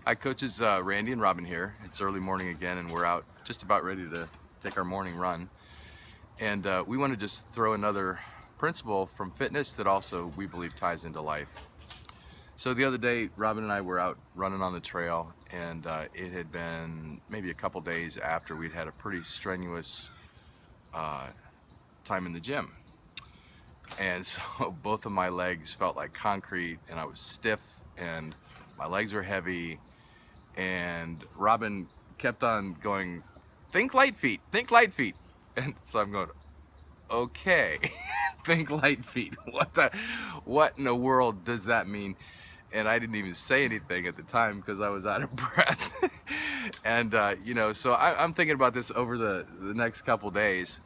Hi, coaches. Randy and Robin here. It's early morning again, and we're out just about ready to take our morning run. And we want to just throw another principle from fitness that also we believe ties into life. So the other day, Robin and I were out running on the trail, and it had been maybe a couple days after we'd had a pretty strenuous time in the gym. And so both of my legs felt like concrete, and I was stiff, and my legs were heavy. And Robin kept on going, think light feet, think light feet. And so I'm going, okay, think light feet. What in the world does that mean? And I didn't even say anything at the time because I was out of breath. And so I'm thinking about this over the next couple days.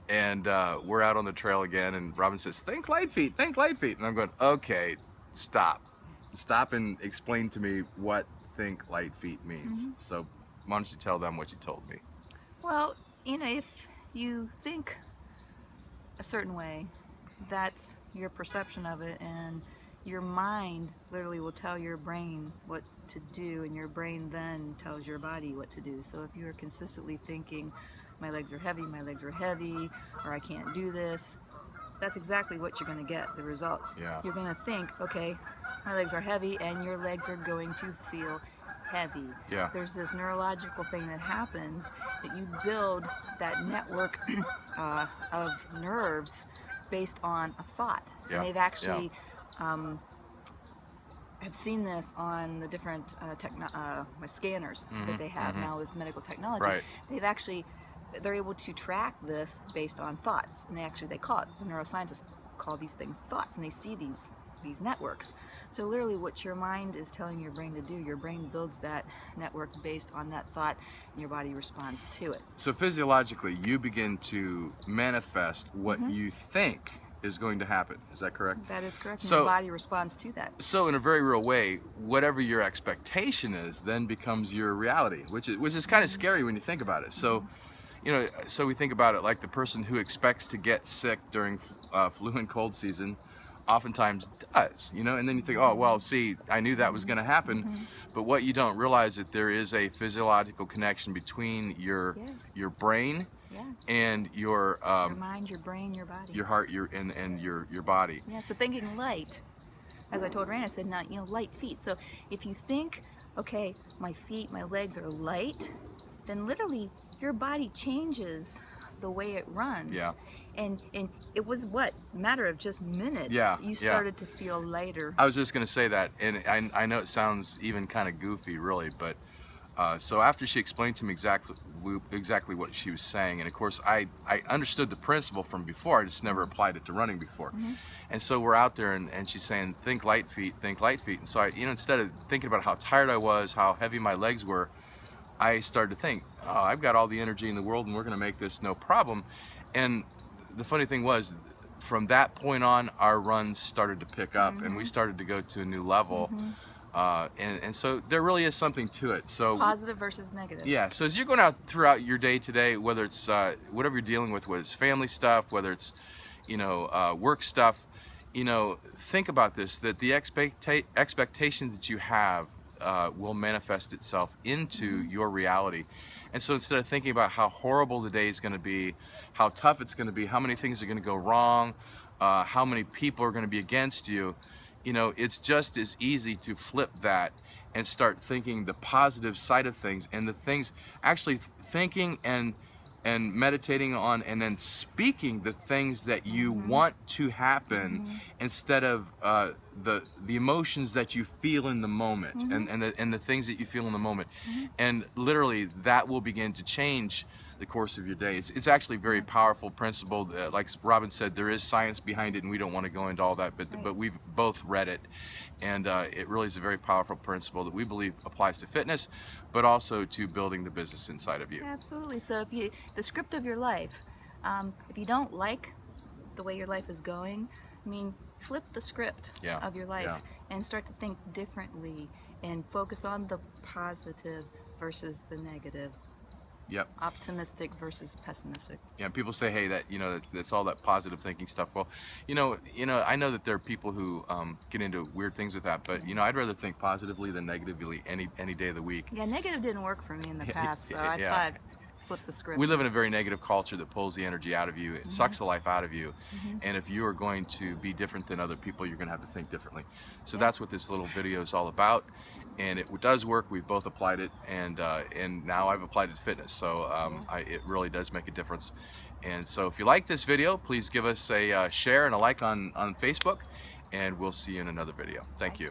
And we're out on the trail again, and Robin says, think light feet, think light feet. And I'm going, okay, stop and explain to me what think light feet means. So why don't you tell them what you told me? Well, if you think a certain way, that's your perception of it, and your mind literally will tell your brain what to do, and your brain then tells your body what to do. So if you are consistently thinking, my legs are heavy, or I can't do this, that's exactly what you're going to get, the results. Yeah. You're going to think, okay, my legs are heavy, and your legs are going to feel heavy. Yeah. There's this neurological thing that happens, that you build that network of nerves based on a thought. Yeah. And they've actually have seen this on the different scanners that they have now with medical technology. Right. They're able to track this based on thoughts, and they call it, the neuroscientists call these things thoughts, and they see these networks. So literally what your mind is telling your brain to do, your brain builds that network based on that thought, and your body responds to it. So physiologically, you begin to manifest what you think is going to happen. Is that correct? That is correct. So, and your body responds to that. So in a very real way, whatever your expectation is then becomes your reality, which is kind of scary when you think about it. So so we think about it like the person who expects to get sick during flu and cold season oftentimes does, and then you think, oh, well, see, I knew that was going to happen. But what you don't realize that there is a physiological connection between your brain and your mind, your brain, your body, your heart, and your body. Yeah. So thinking light, as I told Rand, I said, not light feet. So if you think, okay, my legs are light, then literally your body changes the way it runs. Yeah. And it was a matter of just minutes. Yeah. You started to feel lighter. I was just going to say that, and I know it sounds even kind of goofy, really, but so after she explained to me exactly what she was saying, and of course I understood the principle from before, I just never applied it to running before. And so we're out there, and she's saying, think light feet, think light feet. And so I, instead of thinking about how tired I was, how heavy my legs were, I started to think, oh, I've got all the energy in the world, and we're going to make this no problem. And the funny thing was, from that point on, our runs started to pick up, and we started to go to a new level. And so there really is something to it. So positive versus negative. Yeah. So as you're going out throughout your day today, whether it's whatever you're dealing with, whether it's family stuff, whether it's work stuff, think about this: that the expectation that you have will manifest itself into your reality. And so instead of thinking about how horrible the day is going to be, how tough it's going to be, how many things are going to go wrong, how many people are going to be against you, it's just as easy to flip that and start thinking the positive side of things, and the things, actually thinking and meditating on, and then speaking the things that you want to happen, instead of the emotions that you feel in the moment, and the things that you feel in the moment. And literally that will begin to change the course of your day. It's actually a very powerful principle. Like Robin said, there is science behind it, and we don't want to go into all that, but we've both read it, and it really is a very powerful principle that we believe applies to fitness, but also to building the business inside of you. Absolutely. So if the script of your life, if you don't like the way your life is going, flip the script of your life and start to think differently, and focus on the positive versus the negative. Yep. Optimistic versus pessimistic. Yeah, people say, hey, that that's all that positive thinking stuff. Well, I know that there are people who get into weird things with that, but I'd rather think positively than negatively any day of the week. Yeah, negative didn't work for me in the past, so I Yeah. thought I'd flip the script. We live in a very negative culture that pulls the energy out of you. It sucks the life out of you. And if you are going to be different than other people, you're going to have to think differently. So that's what this little video is all about. And it does work. We've both applied it, and now I've applied it to fitness. So it really does make a difference. And so if you like this video, please give us a share and a like on Facebook, and we'll see you in another video. Thank you.